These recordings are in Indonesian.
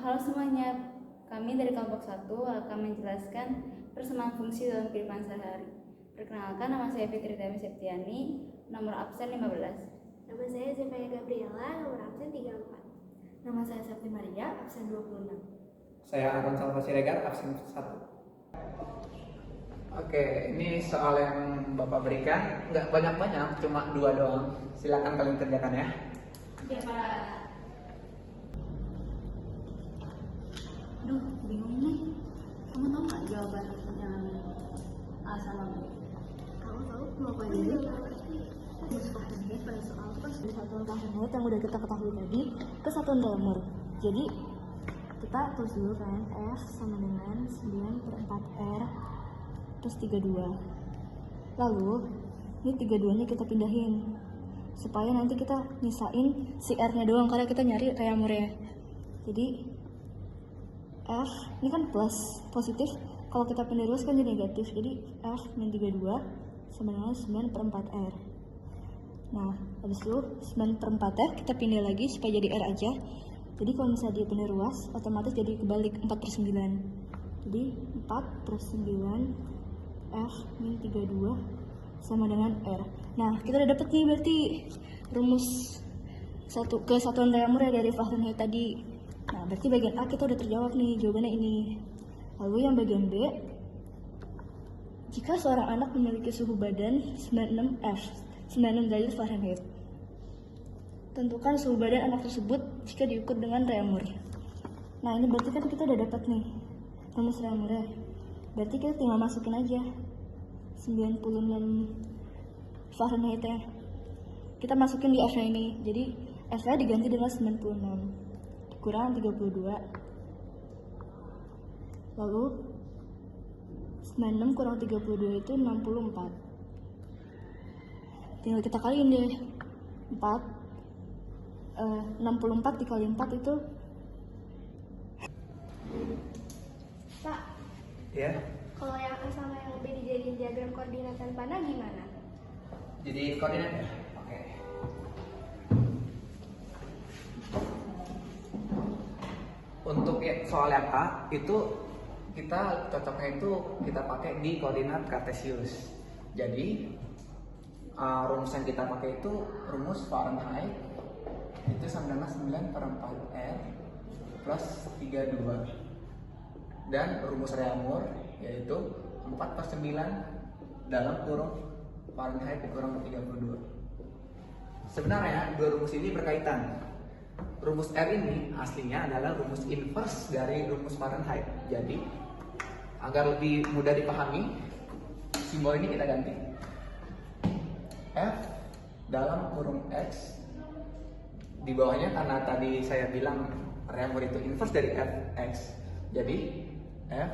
Halo semuanya, kami dari kelompok 1 akan menjelaskan persamaan fungsi dalam kehidupan sehari-hari. Perkenalkan, nama saya Fitri Tami Septiani, nomor absen 15. Nama saya Zefaya Gabriela, nomor absen 34. Nama saya Sakti Maria, absen 26. Saya Aaron Salva Siregar, absen 1. Oke, ini soal yang Bapak berikan nggak banyak-banyak, cuma 2 doang. Silakan kalian kerjakan ya. Oke, Pak. Duh, bingung nih. Kamu tahu nggak jawaban yang A sama B? Kamu tahu mau apa Jadi, rumus Fahrenheit pada soal plus Satuan Fahrenheit yang udah kita ketahui tadi ke satuan Reaumur. Jadi kita tulis dulu kan, F sama dengan 9/4R plus 32. Lalu ini 32-nya kita pindahin supaya nanti kita nyisain si R-nya doang karena kita nyari Reaumurnya. Jadi F ini kan plus positif, kalau kita pindah terus kan jadi negatif. Jadi F min 32 sama dengan 9/4R. Nah, habis itu 9/4R kita pindah lagi supaya jadi R aja. Jadi kalau misalnya dia pindah ruas, otomatis jadi kebalik 4/9. Jadi 4/9 F min 32 sama dengan R. Nah, kita udah dapet nih berarti rumus kesatuan Reaumur dari Fahrenheit tadi. Nah, berarti bagian A kita udah terjawab nih, jawabannya ini. Lalu yang bagian B, jika seorang anak memiliki suhu badan 96 derajat Fahrenheit, tentukan suhu badan anak tersebut jika diukur dengan Reaumur. Nah, ini berarti kan kita udah dapat nih rumus Reaumurnya. Berarti kita tinggal masukin aja 96 Fahrenheit-nya. Kita masukin di F-nya ini. Jadi F-nya diganti dengan 96 kurang 32. Lalu 96 kurang 32 itu 64. Tinggal kita kaliin deh. 64 dikali 4 itu. Pak, Ya. kalau yang A sama yang B dijadiin diagram koordinat dan panah gimana? Jadi koordinat ya. Oke. Untuk soal yang A itu kita cocoknya itu kita pakai di koordinat kartesius. Jadi rumus yang kita pakai itu rumus Fahrenheit itu sama dengan 9/4R plus 32 dan rumus Reaumur yaitu 4/9 dalam kurung Fahrenheit dikurang 32. Sebenarnya dua rumus ini berkaitan. Rumus R ini aslinya adalah rumus inverse dari rumus Fahrenheit. Jadi agar lebih mudah dipahami, simbol ini kita ganti. F dalam kurung X, di bawahnya karena tadi saya bilang Reaumur itu inverse dari Fx, jadi F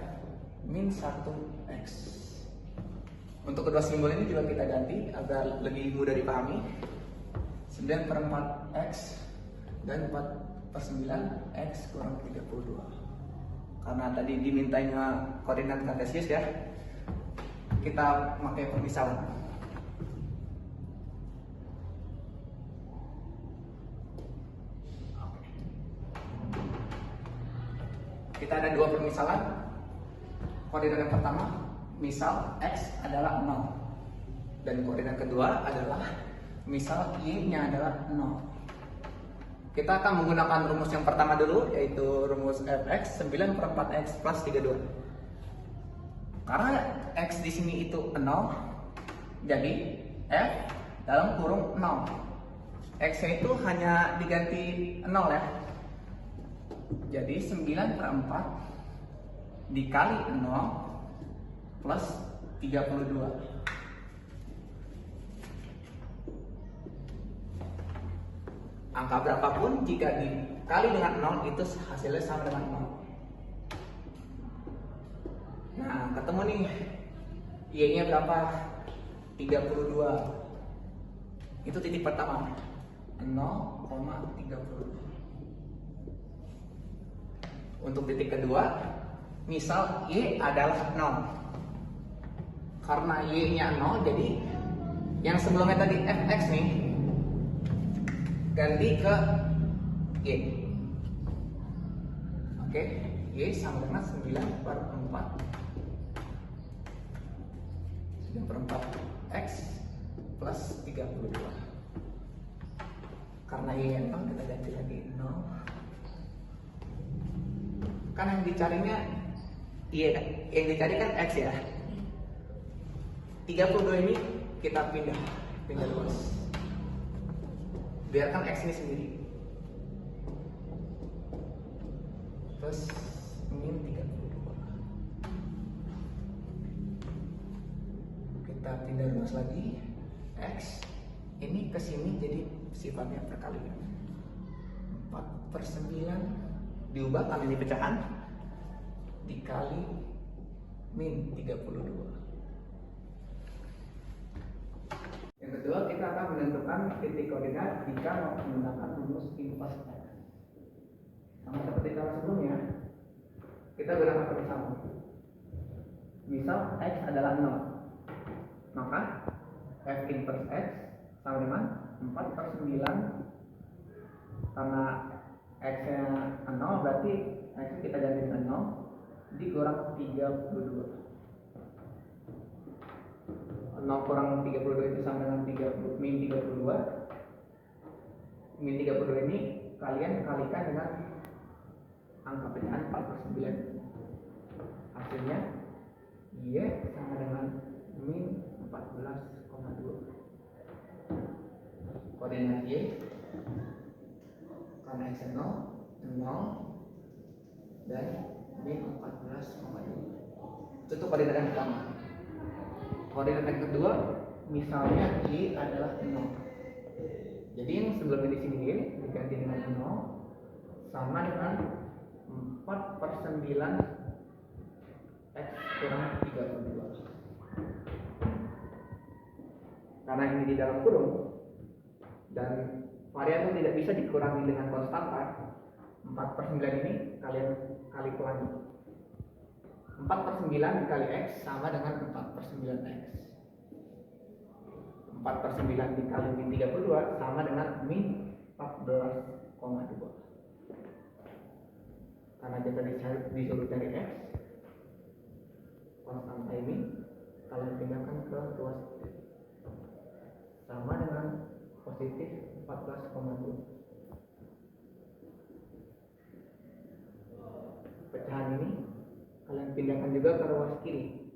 min 1x. Untuk kedua simbol ini juga kita ganti agar lebih mudah dipahami. 9/4x dan 4/9 x kurang 32. Karena tadi dimintanya koordinat kartesius ya, kita pakai permisalan. Kita ada dua permisalan. Koordinat yang pertama, misal x adalah 0, dan koordinat kedua adalah misal y-nya adalah 0. Kita akan menggunakan rumus yang pertama dulu, yaitu rumus fx 9/4x plus 32. Karena x di sini itu 0, jadi f dalam kurung 0. X-nya itu hanya diganti 0 ya. Jadi 9/4 dikali 0 plus 32. Angka berapapun jika dikali dengan 0 itu hasilnya sama dengan 0. Nah, ketemu nih y-nya berapa? 32. Itu titik pertama, 0,32. Untuk titik kedua, misal y adalah 0. Karena y-nya 0, jadi yang sebelumnya tadi fx nih ganti ke y. Oke, Y sama dengan 9 per 4 X plus 32. Karena Y nya 0, kita ganti lagi 0. Kan yang dicarinya Y kan? Yang dicari kan X ya. 32 ini kita pindah luas. Biarkan X ini sendiri. Terus min 32. Kita pindah luas lagi. X ini ke sini jadi sifatnya perkalian. 4/9 diubah kali ini pecahan dikali min 32. Yang kedua, kita akan menentukan titik koordinat jika mau menggunakan rumus inverse X. Sama seperti cara sebelumnya, kita gunakan persamaan. Misal X adalah 0, maka F inverse X sama dengan 4/9. Karena X nya 0 berarti X kita ganti dengan 0 dikurang 32. 0 kurang 32 itu sama dengan min 32. Min 32 ini kalian kalikan dengan angka pecahan 4/9. Hasilnya Y sama dengan min 14,2. Koordinat Y karena X 0 dan min 14,2. Itu koordinat yang pertama. Koordinat yang kedua, misalnya Y adalah 0. Jadi yang sebelumnya di sini Y diganti dengan 0 sama dengan 4/9 X kurang 32. Karena ini di dalam kurung dan variabel tidak bisa dikurangi dengan konstanta, 4/9 ini kalian kali pelangi. 4/9 dikali X sama dengan 4/9X. 4/9 dikali min 32 sama dengan min 14,2. Karena kita disuruh cari X, konstanta ini kalian pindahkan ke ruas sama dengan positif 14,2. Pecahan ini kalian pindahkan juga ke ruas kiri,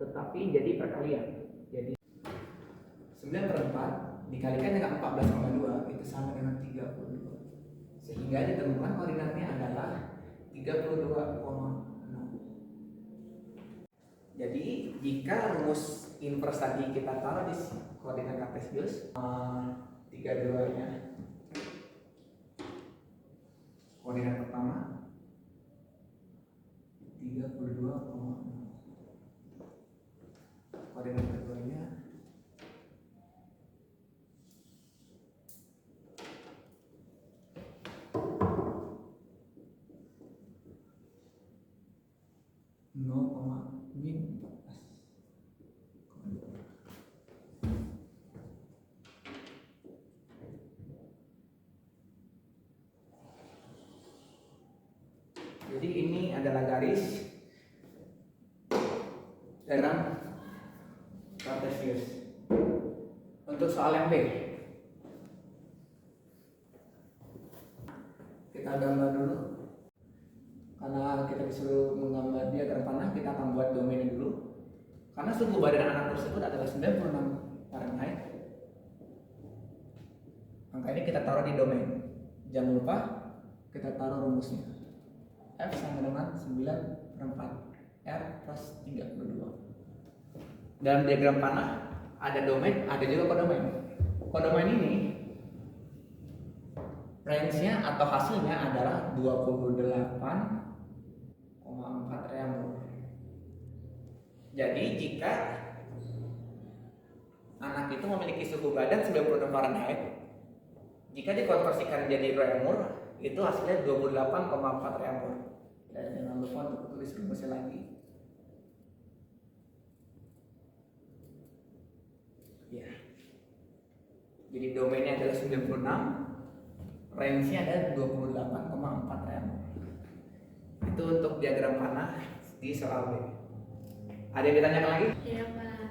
tetapi jadi perkalian. Jadi 9/4 dikalikan dengan 14,2 itu sama dengan 32. Sehingga ditemukan koordinatnya adalah 32,6. Jadi jika rumus inverse tadi kita taruh di koordinat kartesius, 32 nya koordinat pertama 32,6. Koordinat keduanya 0, min 14. Jadi ini adalah garis dalam kartesius. Untuk soal yang B, kita gambar dulu. Karena kita disuruh menggambar diagram panah, kita akan buat domainnya dulu. Karena suhu badan anak tersebut adalah 96 Fahrenheit. Angka ini kita taruh di domain. Jangan lupa kita taruh rumusnya. F sama dengan 9/4 R plus 32. Dalam diagram panah ada domain, ada juga kodomain. Kodomain ini range-nya atau hasilnya adalah 28,4 reaumur. Jadi jika anak itu memiliki suhu badan 96 Fahrenheit, jika dikonversikan jadi reaumur, itu hasilnya 28,4 reaumur. Dan jangan lupa untuk tulis rumusnya lagi. Ya. Jadi domainnya adalah 96, range-nya adalah 28,4 reaumur. diagram panah di soal B. Ada yang ditanyakan lagi? Iya Pak.